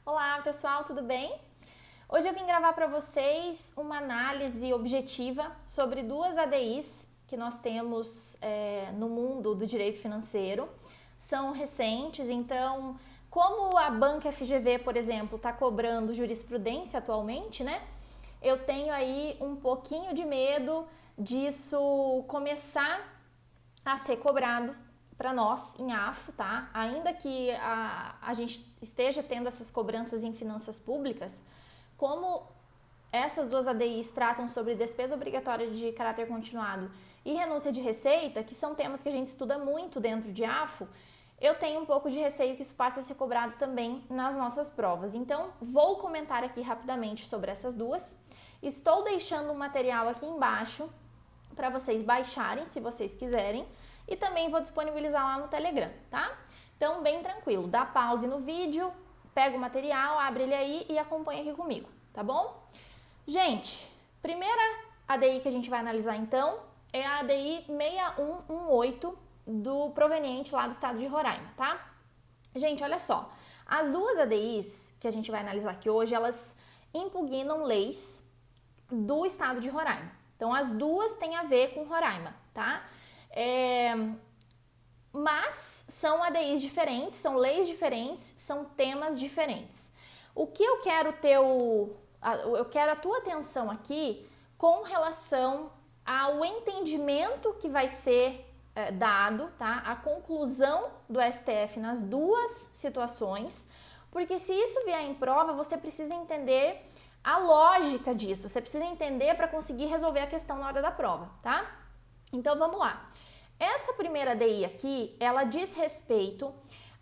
Olá pessoal, tudo bem? Hoje eu vim gravar para vocês uma análise objetiva sobre duas ADIs que nós temos no mundo do direito financeiro. São recentes, então, como a Banca FGV, por exemplo, está cobrando jurisprudência atualmente, né? Eu tenho aí um pouquinho de medo disso começar a ser cobrado para nós em AFO, tá? Ainda que a gente esteja tendo essas cobranças em finanças públicas, como essas duas ADIs tratam sobre despesa obrigatória de caráter continuado e renúncia de receita, que são temas que a gente estuda muito dentro de AFO, eu tenho um pouco de receio que isso passe a ser cobrado também nas nossas provas. Então, vou comentar aqui rapidamente sobre essas duas. Estou deixando um material aqui embaixo para vocês baixarem, se vocês quiserem, e também vou disponibilizar lá no Telegram, tá? Então, bem tranquilo, dá pause no vídeo, pega o material, abre ele aí e acompanha aqui comigo, tá bom? Gente, primeira ADI que a gente vai analisar então é a ADI 6118 do proveniente lá do estado de Roraima, tá? Gente, olha só, as duas ADIs que a gente vai analisar aqui hoje, elas impugnam leis do estado de Roraima. Então, as duas têm a ver com Roraima, tá? Mas são ADIs diferentes, são leis diferentes, são temas diferentes. O que eu quero eu quero a tua atenção aqui com relação ao entendimento que vai ser dado, tá? A conclusão do STF nas duas situações, porque se isso vier em prova, você precisa entender a lógica disso, você precisa entender para conseguir resolver a questão na hora da prova, tá? Então vamos lá. Essa primeira ADI aqui, ela diz respeito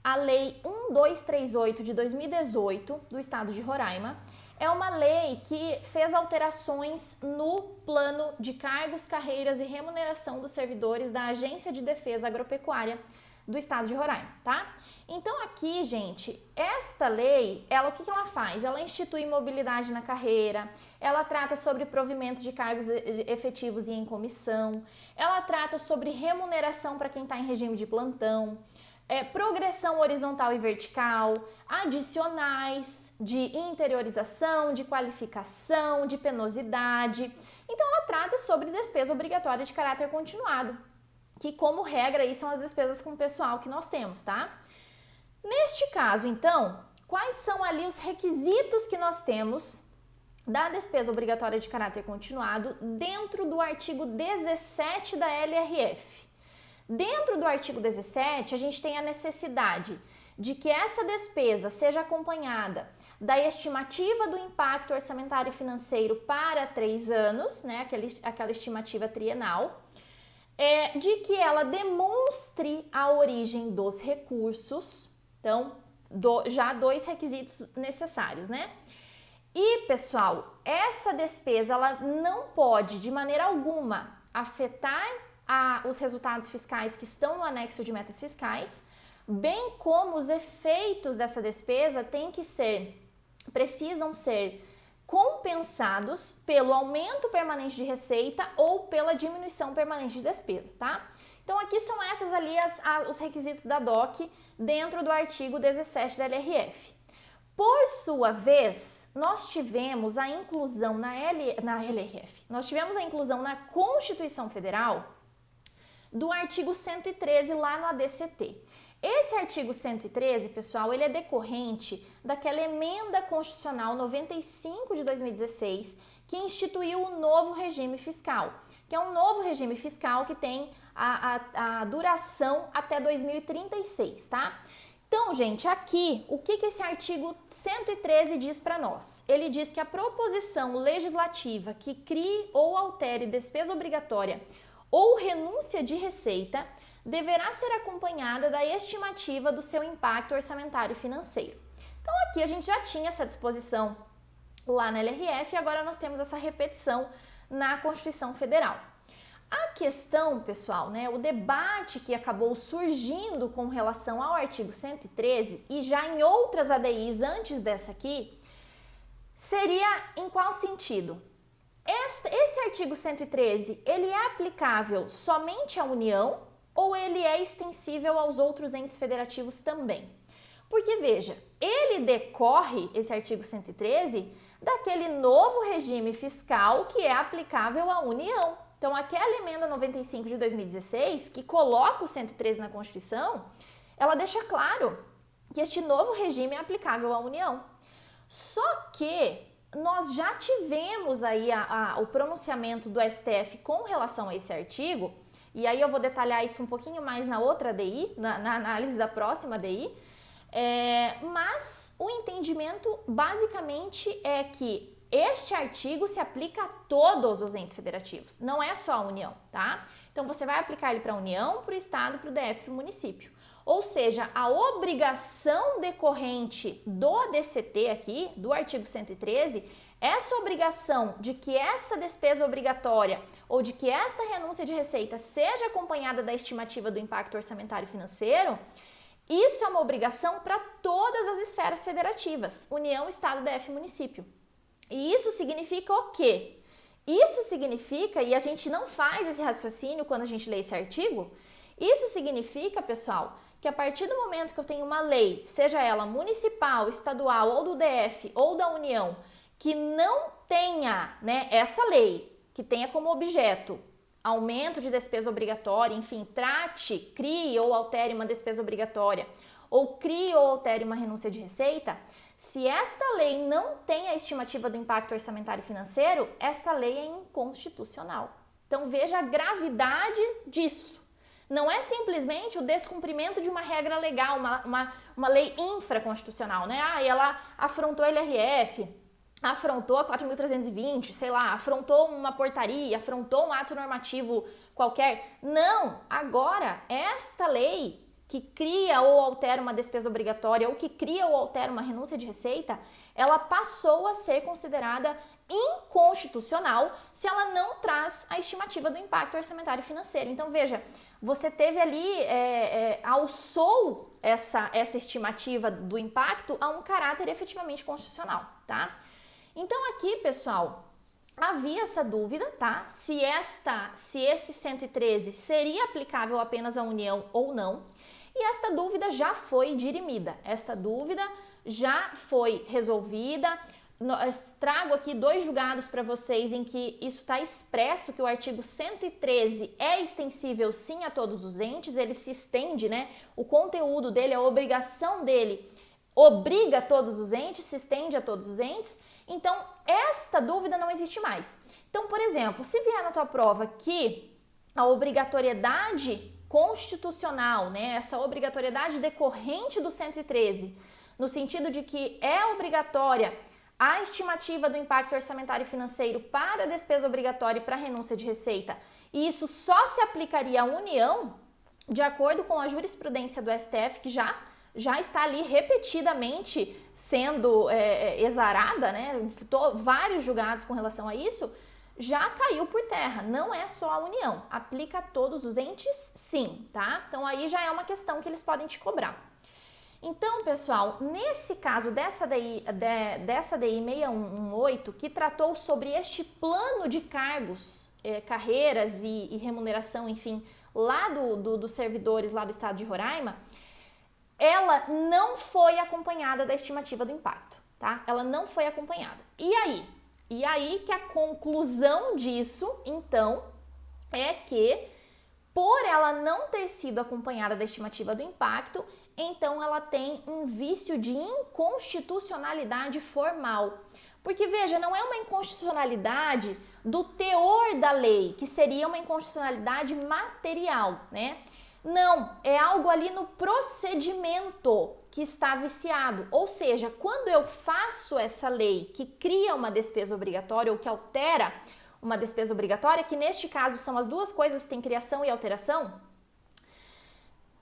à Lei 1238 de 2018 do estado de Roraima. É uma lei que fez alterações no plano de cargos, carreiras e remuneração dos servidores da Agência de Defesa Agropecuária do estado de Roraima, tá? Então aqui, gente, esta lei, o que ela faz? Ela institui mobilidade na carreira, ela trata sobre provimento de cargos efetivos e em comissão, ela trata sobre remuneração para quem está em regime de plantão, progressão horizontal e vertical, adicionais de interiorização, de qualificação, de penosidade. Então ela trata sobre despesa obrigatória de caráter continuado, que como regra aí são as despesas com o pessoal que nós temos, tá? Neste caso, então, quais são ali os requisitos que nós temos da despesa obrigatória de caráter continuado dentro do artigo 17 da LRF? Dentro do artigo 17, a gente tem a necessidade de que essa despesa seja acompanhada da estimativa do impacto orçamentário e financeiro para 3 anos, né, aquela estimativa trienal, de que ela demonstre a origem dos recursos. Então, já 2 requisitos necessários, né? E, pessoal, essa despesa ela não pode, de maneira alguma, afetar os resultados fiscais que estão no anexo de metas fiscais, bem como os efeitos dessa despesa precisam ser compensados pelo aumento permanente de receita ou pela diminuição permanente de despesa, tá? Então, aqui são essas ali os requisitos da DOC dentro do artigo 17 da LRF. Por sua vez, nós tivemos a inclusão na LRF, nós tivemos a inclusão na Constituição Federal do artigo 113 lá no ADCT. Esse artigo 113, pessoal, ele é decorrente daquela emenda constitucional 95 de 2016, que instituiu o novo regime fiscal, que é um novo regime fiscal que tem a duração até 2036, tá? Então, gente, aqui, o que esse artigo 113 diz para nós? Ele diz que a proposição legislativa que crie ou altere despesa obrigatória ou renúncia de receita deverá ser acompanhada da estimativa do seu impacto orçamentário e financeiro. Então, aqui a gente já tinha essa disposição lá na LRF e agora nós temos essa repetição na Constituição Federal. A questão, pessoal, né, o debate que acabou surgindo com relação ao artigo 113 e já em outras ADIs antes dessa aqui, seria em qual sentido? Esse artigo 113, ele é aplicável somente à União ou ele é extensível aos outros entes federativos também? Porque veja, ele decorre, esse artigo 113, daquele novo regime fiscal que é aplicável à União. Então, aquela emenda 95 de 2016, que coloca o 113 na Constituição, ela deixa claro que este novo regime é aplicável à União. Só que nós já tivemos aí o pronunciamento do STF com relação a esse artigo, e aí eu vou detalhar isso um pouquinho mais na outra DI, na análise da próxima DI, mas o entendimento basicamente é que este artigo se aplica a todos os entes federativos, não é só a União, tá? Então você vai aplicar ele para a União, para o Estado, para o DF, para o município. Ou seja, a obrigação decorrente do DCT aqui, do artigo 113, essa obrigação de que essa despesa obrigatória ou de que esta renúncia de receita seja acompanhada da estimativa do impacto orçamentário financeiro, isso é uma obrigação para todas as esferas federativas, União, Estado, DF e município. E isso significa o quê? Isso significa, e a gente não faz esse raciocínio quando a gente lê esse artigo, isso significa, pessoal, que a partir do momento que eu tenho uma lei, seja ela municipal, estadual ou do DF ou da União, que não tenha, né, essa lei, que tenha como objeto aumento de despesa obrigatória, enfim, crie ou altere uma despesa obrigatória, ou crie ou altere uma renúncia de receita, se esta lei não tem a estimativa do impacto orçamentário financeiro, esta lei é inconstitucional. Então veja a gravidade disso. Não é simplesmente o descumprimento de uma regra legal, uma lei infraconstitucional, né? Ela afrontou a LRF, afrontou a 4.320, sei lá, afrontou uma portaria, afrontou um ato normativo qualquer. Não! Agora, esta lei que cria ou altera uma despesa obrigatória ou que cria ou altera uma renúncia de receita, ela passou a ser considerada inconstitucional se ela não traz a estimativa do impacto orçamentário financeiro. Então, veja, você teve ali, alçou essa estimativa do impacto a um caráter efetivamente constitucional, tá? Então, aqui, pessoal, havia essa dúvida, tá? Se esse 113 seria aplicável apenas à União ou não. E esta dúvida já foi dirimida, esta dúvida já foi resolvida. Trago aqui 2 julgados para vocês em que isso está expresso, que o artigo 113 é extensível sim a todos os entes, ele se estende, né? O conteúdo dele, a obrigação dele, obriga todos os entes, se estende a todos os entes. Então, esta dúvida não existe mais. Então, por exemplo, se vier na tua prova que a obrigatoriedade constitucional, né, essa obrigatoriedade decorrente do 113, no sentido de que é obrigatória a estimativa do impacto orçamentário e financeiro para a despesa obrigatória e para a renúncia de receita, e isso só se aplicaria à União, de acordo com a jurisprudência do STF, que já está ali repetidamente sendo exarada, né? Vários julgados com relação a isso, já caiu por terra, não é só a União, aplica a todos os entes sim, tá? Então aí já é uma questão que eles podem te cobrar. Então, pessoal, nesse caso dessa DI 6118, que tratou sobre este plano de cargos, carreiras e remuneração, enfim, lá dos servidores lá do estado de Roraima, ela não foi acompanhada da estimativa do impacto, tá? Ela não foi acompanhada. E aí que a conclusão disso, então, é que por ela não ter sido acompanhada da estimativa do impacto, então ela tem um vício de inconstitucionalidade formal. Porque, veja, não é uma inconstitucionalidade do teor da lei, que seria uma inconstitucionalidade material, né? Não, é algo ali no procedimento que está viciado. Ou seja, quando eu faço essa lei que cria uma despesa obrigatória ou que altera uma despesa obrigatória, que neste caso são as duas coisas, tem criação e alteração,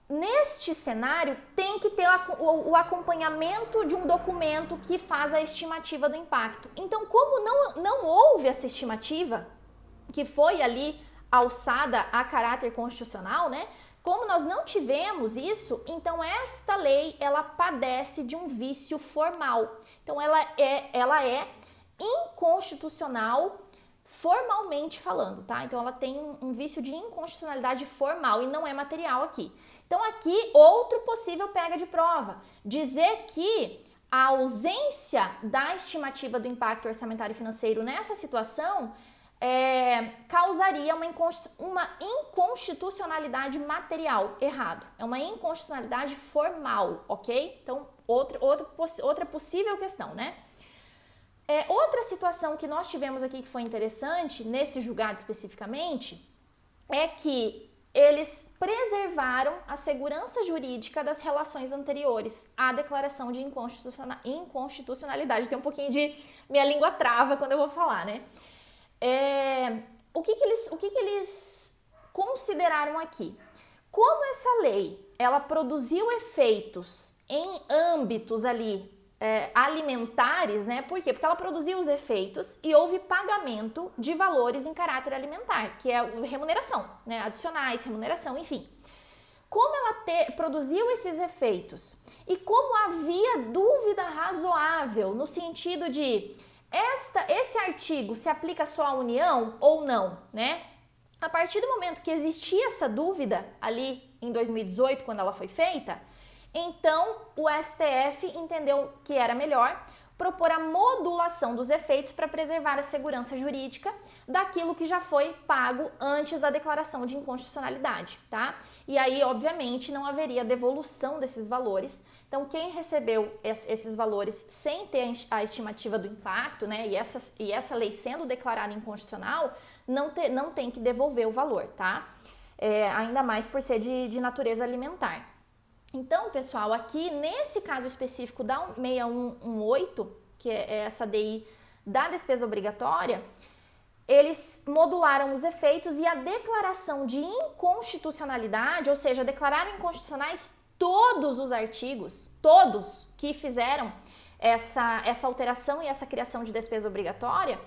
neste cenário tem que ter o acompanhamento de um documento que faz a estimativa do impacto. Então, como não houve essa estimativa, que foi ali alçada a caráter constitucional, né? Como nós não tivemos isso, então esta lei, ela padece de um vício formal. Então ela é inconstitucional formalmente falando, tá? Então ela tem um vício de inconstitucionalidade formal e não é material aqui. Então aqui outro possível pega de prova, dizer que a ausência da estimativa do impacto orçamentário e financeiro nessa situação causaria uma inconstitucionalidade material, errado. É uma inconstitucionalidade formal, ok? Então, outra possível questão, né? Outra situação que nós tivemos aqui que foi interessante, nesse julgado especificamente, é que eles preservaram a segurança jurídica das relações anteriores à declaração de inconstitucionalidade. Tem um pouquinho de... minha língua trava quando eu vou falar, né? O que que eles consideraram aqui? Como essa lei, ela produziu efeitos em âmbitos ali alimentares, né? Por quê? Porque ela produziu os efeitos e houve pagamento de valores em caráter alimentar, que é remuneração, né? Adicionais, remuneração, enfim. Como ela produziu esses efeitos e como havia dúvida razoável no sentido de esse artigo se aplica só à União ou não, né? A partir do momento que existia essa dúvida ali em 2018, quando ela foi feita, então o STF entendeu que era melhor propor a modulação dos efeitos para preservar a segurança jurídica daquilo que já foi pago antes da declaração de inconstitucionalidade, tá? E aí, obviamente, não haveria devolução desses valores. Então, quem recebeu esses valores sem ter a estimativa do impacto, né, e essa lei sendo declarada inconstitucional, não tem que devolver o valor, tá? Ainda mais por ser de natureza alimentar. Então, pessoal, aqui nesse caso específico da 6118, que é essa DI da despesa obrigatória, eles modularam os efeitos e a declaração de inconstitucionalidade, ou seja, declararam inconstitucionais todos os artigos, todos que fizeram essa alteração e essa criação de despesa obrigatória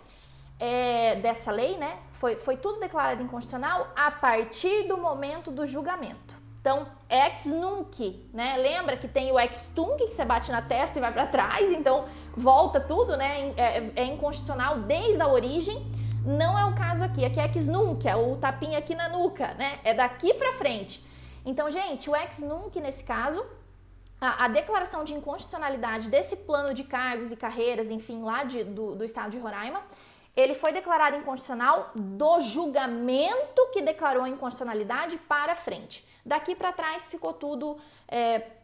dessa lei, né? Foi tudo declarado inconstitucional a partir do momento do julgamento. Então, ex nunc, né? Lembra que tem o ex tunc, que você bate na testa e vai para trás, então volta tudo, né? É inconstitucional desde a origem. Não é o caso aqui. Aqui é ex nunc, é o tapinha aqui na nuca, né? É daqui para frente. Então, gente, o ex nunc nesse caso, a declaração de inconstitucionalidade desse plano de cargos e carreiras, enfim, lá do estado de Roraima, ele foi declarado inconstitucional do julgamento que declarou a inconstitucionalidade para frente. Daqui para trás ficou tudo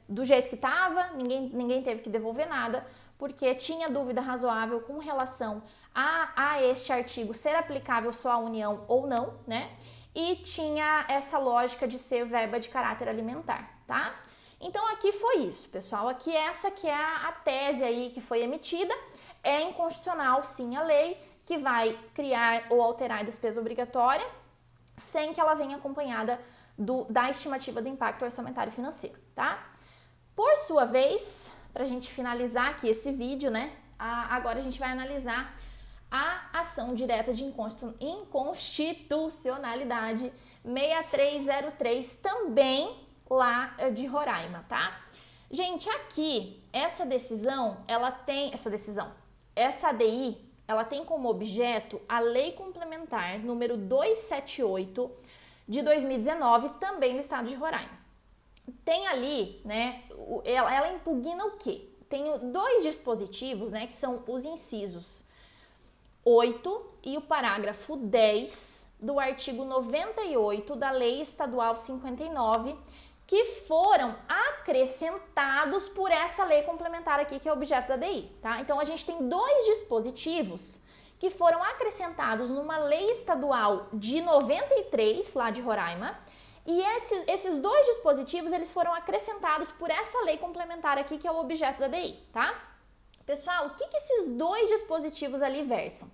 do jeito que estava, ninguém teve que devolver nada, porque tinha dúvida razoável com relação a este artigo ser aplicável só à União ou não, né? E tinha essa lógica de ser verba de caráter alimentar, tá? Então aqui foi isso, pessoal. Aqui essa que é a tese aí que foi emitida. É inconstitucional, sim, a lei que vai criar ou alterar a despesa obrigatória sem que ela venha acompanhada da estimativa do impacto orçamentário e financeiro, tá? Por sua vez, pra gente finalizar aqui esse vídeo, né? Agora a gente vai analisar a ação direta de inconstitucionalidade 6303, também lá de Roraima, tá? Gente, aqui, essa ADI, ela tem como objeto a Lei Complementar número 278 de 2019, também no estado de Roraima. Tem ali, né, ela impugna o quê? Tem dois dispositivos, né, que são os incisos 8 e o parágrafo 10 do artigo 98 da Lei Estadual 59, que foram acrescentados por essa lei complementar aqui, que é objeto da DI, tá? Então, a gente tem dois dispositivos que foram acrescentados numa lei estadual de 93, lá de Roraima, e esses dois dispositivos, eles foram acrescentados por essa lei complementar aqui, que é o objeto da DI, tá? Pessoal, o que esses dois dispositivos ali versam?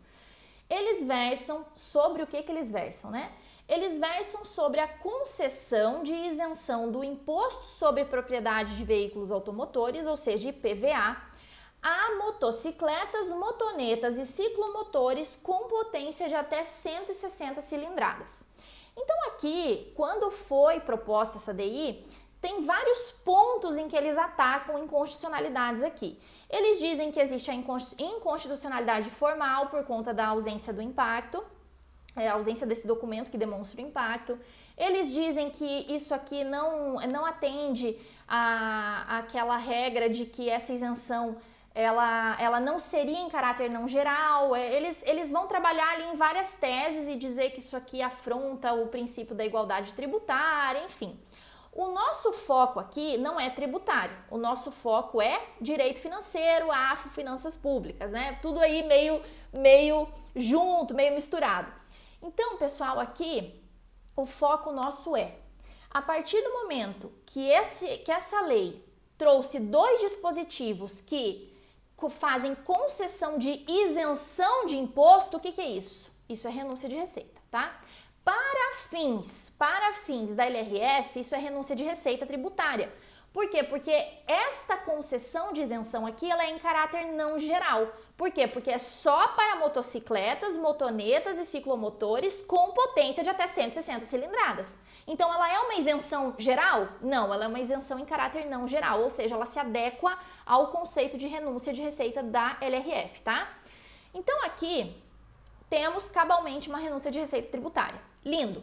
Eles versam sobre o que eles versam, né? Eles versam sobre a concessão de isenção do Imposto sobre Propriedade de Veículos Automotores, ou seja, IPVA, a motocicletas, motonetas e ciclomotores com potência de até 160 cilindradas. Então aqui, quando foi proposta essa DI, tem vários pontos em que eles atacam inconstitucionalidades aqui. Eles dizem que existe a inconstitucionalidade formal por conta da ausência do impacto, a ausência desse documento que demonstra o impacto. Eles dizem que isso aqui não atende àquela regra de que essa isenção ela não seria em caráter não geral. Eles vão trabalhar ali em várias teses e dizer que isso aqui afronta o princípio da igualdade tributária, enfim. O nosso foco aqui não é tributário, o nosso foco é direito financeiro, AFO, finanças públicas, né? Tudo aí meio junto, meio misturado. Então, pessoal, aqui o foco nosso é, a partir do momento que essa lei trouxe 2 dispositivos que fazem concessão de isenção de imposto, o que é isso? Isso é renúncia de receita, tá? Para fins da LRF, isso é renúncia de receita tributária. Por quê? Porque esta concessão de isenção aqui, ela é em caráter não geral. Por quê? Porque é só para motocicletas, motonetas e ciclomotores com potência de até 160 cilindradas. Então, ela é uma isenção geral? Não, ela é uma isenção em caráter não geral, ou seja, ela se adequa ao conceito de renúncia de receita da LRF, tá? Então, aqui temos cabalmente uma renúncia de receita tributária. Lindo!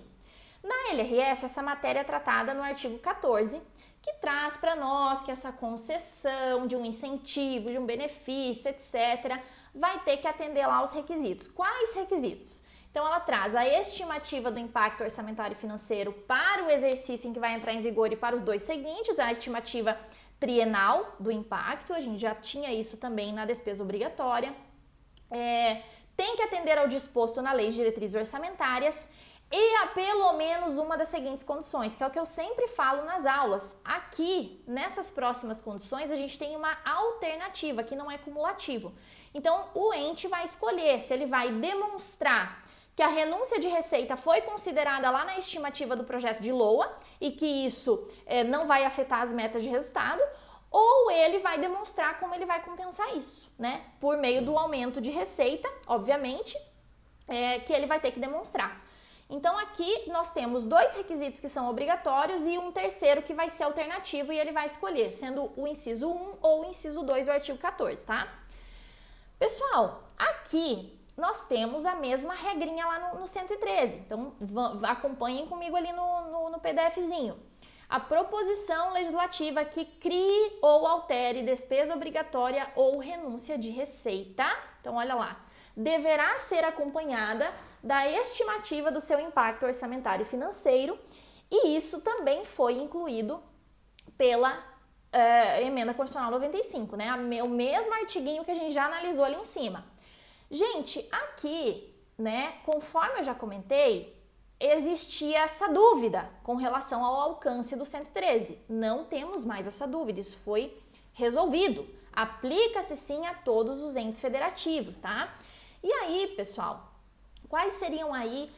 Na LRF, essa matéria é tratada no artigo 14, que traz para nós que essa concessão de um incentivo, de um benefício, etc., vai ter que atender lá aos requisitos. Quais requisitos? Então, ela traz a estimativa do impacto orçamentário e financeiro para o exercício em que vai entrar em vigor e para os 2 seguintes, a estimativa trienal do impacto, a gente já tinha isso também na despesa obrigatória. Tem que atender ao disposto na Lei de Diretrizes Orçamentárias e a pelo menos uma das seguintes condições, que é o que eu sempre falo nas aulas. Aqui, nessas próximas condições, a gente tem uma alternativa, que não é cumulativo. Então, o ente vai escolher se ele vai demonstrar que a renúncia de receita foi considerada lá na estimativa do projeto de LOA e que isso não vai afetar as metas de resultado, ou ele vai demonstrar como ele vai compensar isso, né? Por meio do aumento de receita, obviamente, que ele vai ter que demonstrar. Então, aqui nós temos 2 requisitos que são obrigatórios e um terceiro que vai ser alternativo e ele vai escolher, sendo o inciso 1 ou o inciso 2 do artigo 14, tá? Pessoal, aqui nós temos a mesma regrinha lá no 113, então acompanhem comigo ali no PDFzinho. A proposição legislativa que crie ou altere despesa obrigatória ou renúncia de receita, então olha lá, deverá ser acompanhada da estimativa do seu impacto orçamentário e financeiro, e isso também foi incluído pela Emenda Constitucional 95, né? O mesmo artiguinho que a gente já analisou ali em cima. Gente, aqui, né, conforme eu já comentei, existia essa dúvida com relação ao alcance do 113. Não temos mais essa dúvida, isso foi resolvido. Aplica-se sim a todos os entes federativos, tá? E aí, pessoal, quais seriam aí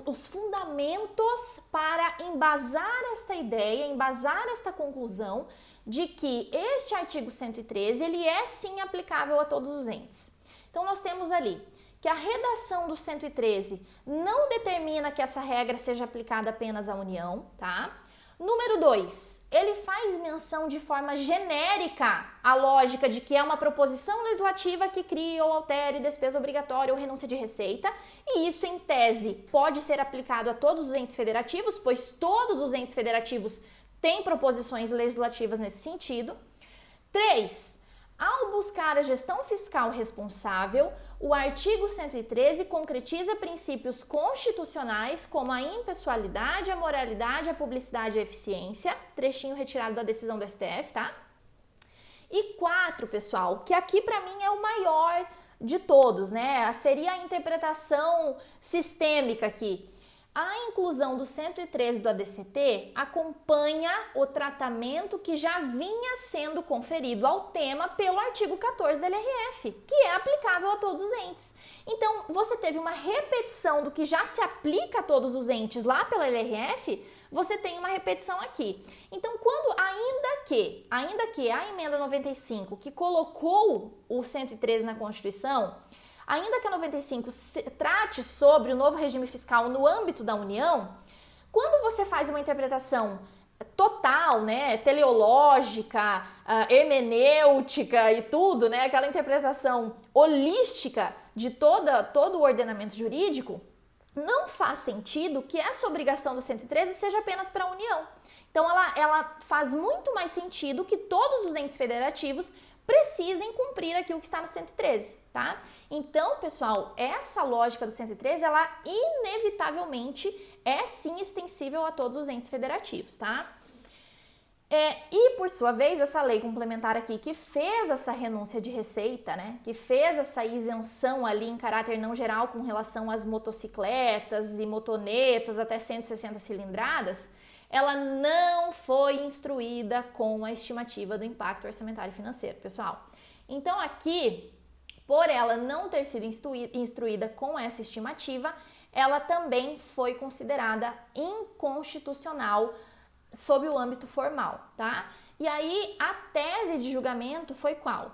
os fundamentos para embasar esta ideia, embasar esta conclusão de que este artigo 113, ele é sim aplicável a todos os entes? Então, nós temos ali que a redação do 113 não determina que essa regra seja aplicada apenas à União, tá? Número 2, ele faz menção de forma genérica à lógica de que é uma proposição legislativa que cria ou altere despesa obrigatória ou renúncia de receita, e isso, em tese, pode ser aplicado a todos os entes federativos, pois todos os entes federativos têm proposições legislativas nesse sentido. 3, ao buscar a gestão fiscal responsável, o artigo 113 concretiza princípios constitucionais como a impessoalidade, a moralidade, a publicidade e a eficiência, trechinho retirado da decisão do STF, tá? E 4, pessoal, que aqui para mim é o maior de todos, né? Seria a interpretação sistêmica aqui. A inclusão do 113 do ADCT acompanha o tratamento que já vinha sendo conferido ao tema pelo artigo 14 da LRF, que é aplicável a todos os entes. Então, você teve uma repetição do que já se aplica a todos os entes lá pela LRF, você tem uma repetição aqui. Então, quando, ainda que a emenda 95, que colocou o 113 na Constituição, ainda que a 95 trate sobre o novo regime fiscal no âmbito da União, quando você faz uma interpretação total, né, teleológica, hermenêutica e tudo, né, aquela interpretação holística de todo o ordenamento jurídico, não faz sentido que essa obrigação do 113 seja apenas para a União. Então, ela faz muito mais sentido que todos os entes federativos precisem cumprir aquilo que está no 113, tá? Então, pessoal, essa lógica do 113, ela inevitavelmente é sim extensível a todos os entes federativos, tá? E, por sua vez, essa lei complementar aqui, que fez essa renúncia de receita, né, que fez essa isenção ali em caráter não geral com relação às motocicletas e motonetas até 160 cilindradas, ela não foi instruída com a estimativa do impacto orçamentário e financeiro, pessoal. Então, aqui, por ela não ter sido instruída com essa estimativa, ela também foi considerada inconstitucional sob o âmbito formal, tá? E aí, a tese de julgamento foi qual?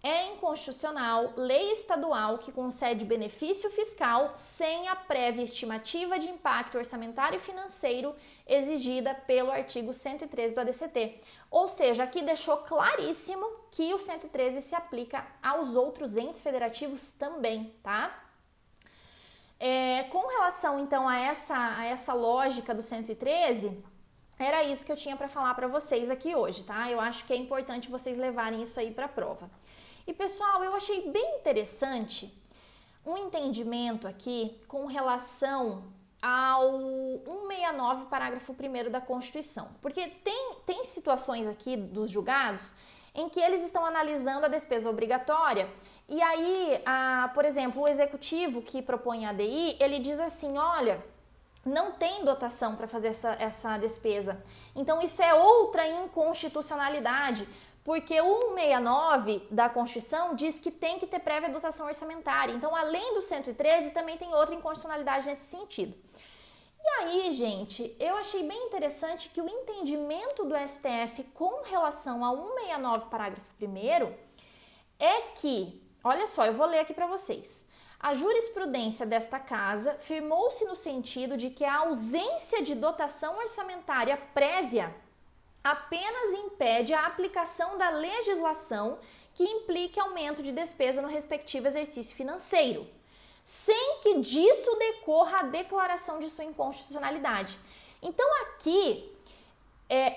É inconstitucional lei estadual que concede benefício fiscal sem a prévia estimativa de impacto orçamentário e financeiro exigida pelo artigo 113 do ADCT. Ou seja, aqui deixou claríssimo que o 113 se aplica aos outros entes federativos também, tá? Com relação, então, a essa lógica do 113... era isso que eu tinha para falar para vocês aqui hoje, tá? Eu acho que é importante vocês levarem isso aí para a prova. E, pessoal, eu achei bem interessante um entendimento aqui com relação ao 169, parágrafo 1º da Constituição. Porque tem situações aqui dos julgados em que eles estão analisando a despesa obrigatória e aí, por exemplo, o executivo que propõe a ADI, ele diz assim, olha, não tem dotação para fazer essa despesa. Então, isso é outra inconstitucionalidade, porque o 169 da Constituição diz que tem que ter prévia dotação orçamentária. Então, além do 113, também tem outra inconstitucionalidade nesse sentido. E aí, gente, eu achei bem interessante que o entendimento do STF com relação ao 169, parágrafo 1º, é que, olha só, eu vou ler aqui para vocês. A jurisprudência desta casa firmou-se no sentido de que a ausência de dotação orçamentária prévia apenas impede a aplicação da legislação que implique aumento de despesa no respectivo exercício financeiro, sem que disso decorra a declaração de sua inconstitucionalidade. Então aqui,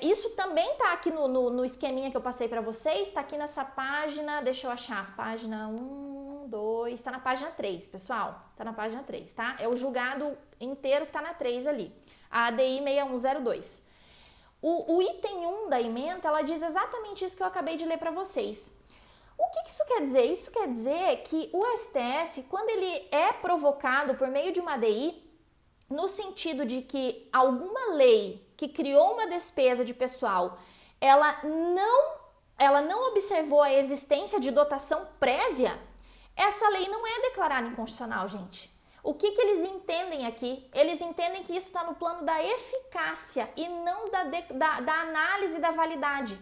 isso também está aqui no esqueminha que eu passei para vocês, está aqui nessa página, deixa eu achar, página 1, 2, está na página 3, pessoal, está na página 3, tá? É o julgado inteiro que está na 3 ali, a ADI 6102. O item 1 da ementa, ela diz exatamente isso que eu acabei de ler para vocês. O que isso quer dizer? Isso quer dizer que o STF, quando ele é provocado por meio de uma ADI, no sentido de que alguma lei que criou uma despesa de pessoal, ela não observou a existência de dotação prévia, essa lei não é declarada inconstitucional, gente. O que eles entendem aqui? Eles entendem que isso está no plano da eficácia e não da análise da validade.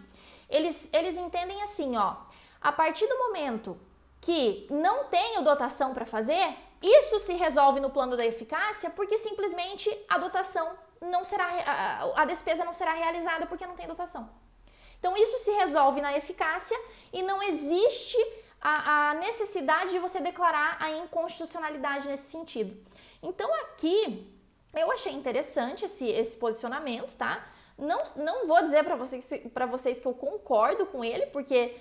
Eles entendem assim, ó, a partir do momento que não tenho dotação para fazer, isso se resolve no plano da eficácia porque simplesmente a dotação não será, a despesa não será realizada porque não tem dotação. Então isso se resolve na eficácia e não existe a necessidade de você declarar a inconstitucionalidade nesse sentido. Então aqui eu achei interessante esse posicionamento, tá? Não vou dizer para vocês que eu concordo com ele, porque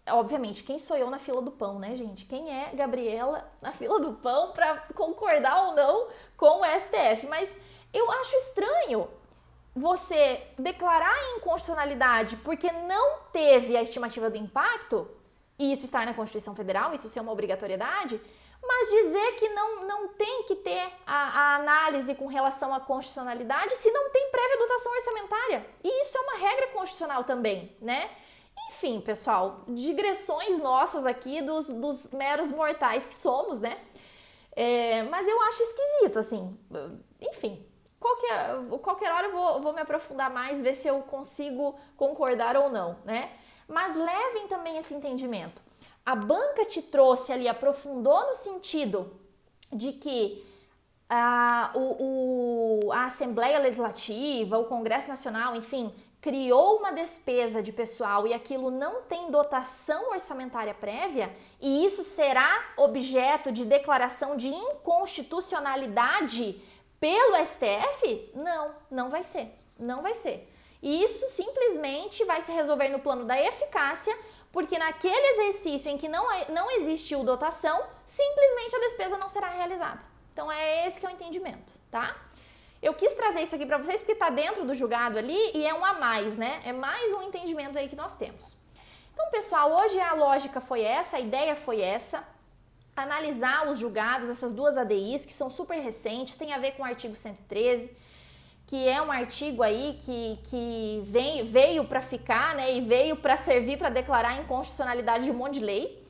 obviamente, quem sou eu na fila do pão, né, gente? Quem é Gabriela na fila do pão para concordar ou não com o STF? Mas eu acho estranho você declarar a inconstitucionalidade porque não teve a estimativa do impacto, e isso está na Constituição Federal, isso ser uma obrigatoriedade, mas dizer que não tem que ter a análise com relação à constitucionalidade se não tem prévia dotação orçamentária. E isso é uma regra constitucional também, né? Enfim, pessoal, digressões nossas aqui dos meros mortais que somos, né? Mas eu acho esquisito, assim. Enfim, qualquer hora eu vou me aprofundar mais, ver se eu consigo concordar ou não, né? Mas levem também esse entendimento. A banca te trouxe ali, aprofundou no sentido de que a Assembleia Legislativa, o Congresso Nacional, enfim, criou uma despesa de pessoal e aquilo não tem dotação orçamentária prévia, e isso será objeto de declaração de inconstitucionalidade pelo STF? Não, não vai ser. Não vai ser. E isso simplesmente vai se resolver no plano da eficácia, porque naquele exercício em que não existiu dotação, simplesmente a despesa não será realizada. Então é esse que é o entendimento, tá? Eu quis trazer isso aqui para vocês porque está dentro do julgado ali e é um a mais, né? É mais um entendimento aí que nós temos. Então, pessoal, hoje a lógica foi essa, a ideia foi essa. Analisar os julgados, essas duas ADIs que são super recentes, tem a ver com o artigo 113, que é um artigo aí que veio para ficar, né? E veio para servir para declarar a inconstitucionalidade de um monte de lei.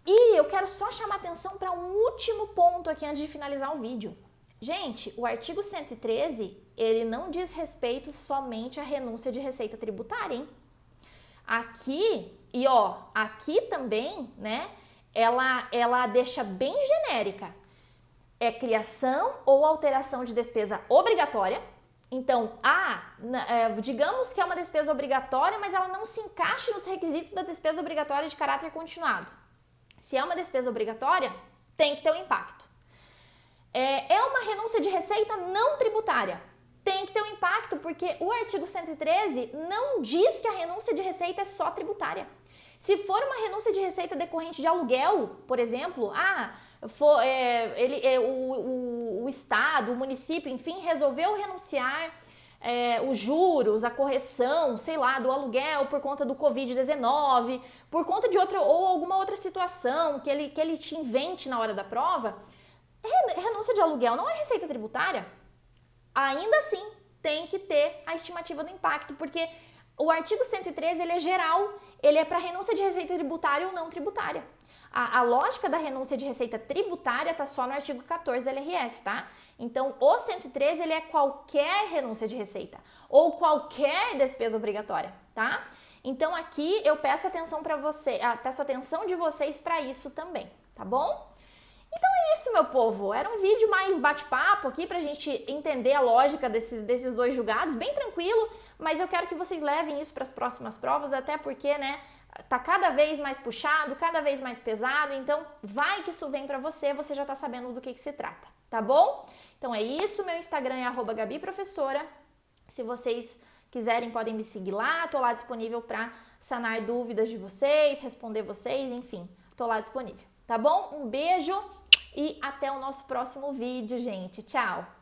E eu quero só chamar atenção para um último ponto aqui antes de finalizar o vídeo. Gente, o artigo 113, ele não diz respeito somente à renúncia de receita tributária, hein? Aqui, e ó, aqui também, né, ela deixa bem genérica. É criação ou alteração de despesa obrigatória. Então, digamos que é uma despesa obrigatória, mas ela não se encaixa nos requisitos da despesa obrigatória de caráter continuado. Se é uma despesa obrigatória, tem que ter um impacto. É uma renúncia de receita não tributária. Tem que ter um impacto porque o artigo 113 não diz que a renúncia de receita é só tributária. Se for uma renúncia de receita decorrente de aluguel, por exemplo, o Estado, o município, enfim, resolveu renunciar os juros, a correção, sei lá, do aluguel por conta do Covid-19, por conta de outra ou alguma outra situação que ele te invente na hora da prova. Renúncia de aluguel não é receita tributária? Ainda assim, tem que ter a estimativa do impacto, porque o artigo 113 ele é geral, ele é para renúncia de receita tributária ou não tributária. A lógica da renúncia de receita tributária está só no artigo 14 da LRF, tá? Então, o 113 ele é qualquer renúncia de receita ou qualquer despesa obrigatória, tá? Então, aqui eu peço atenção para peço atenção de vocês para isso também, tá bom? Então é isso, meu povo. Era um vídeo mais bate-papo aqui pra gente entender a lógica desses dois julgados, bem tranquilo, mas eu quero que vocês levem isso para as próximas provas, até porque, né, tá cada vez mais puxado, cada vez mais pesado, então vai que isso vem pra você, você já tá sabendo do que se trata, tá bom? Então é isso, meu Instagram é @gabiprofessora. Se vocês quiserem, podem me seguir lá, tô lá disponível para sanar dúvidas de vocês, responder vocês, enfim, tô lá disponível, tá bom? Um beijo e até o nosso próximo vídeo, gente. Tchau!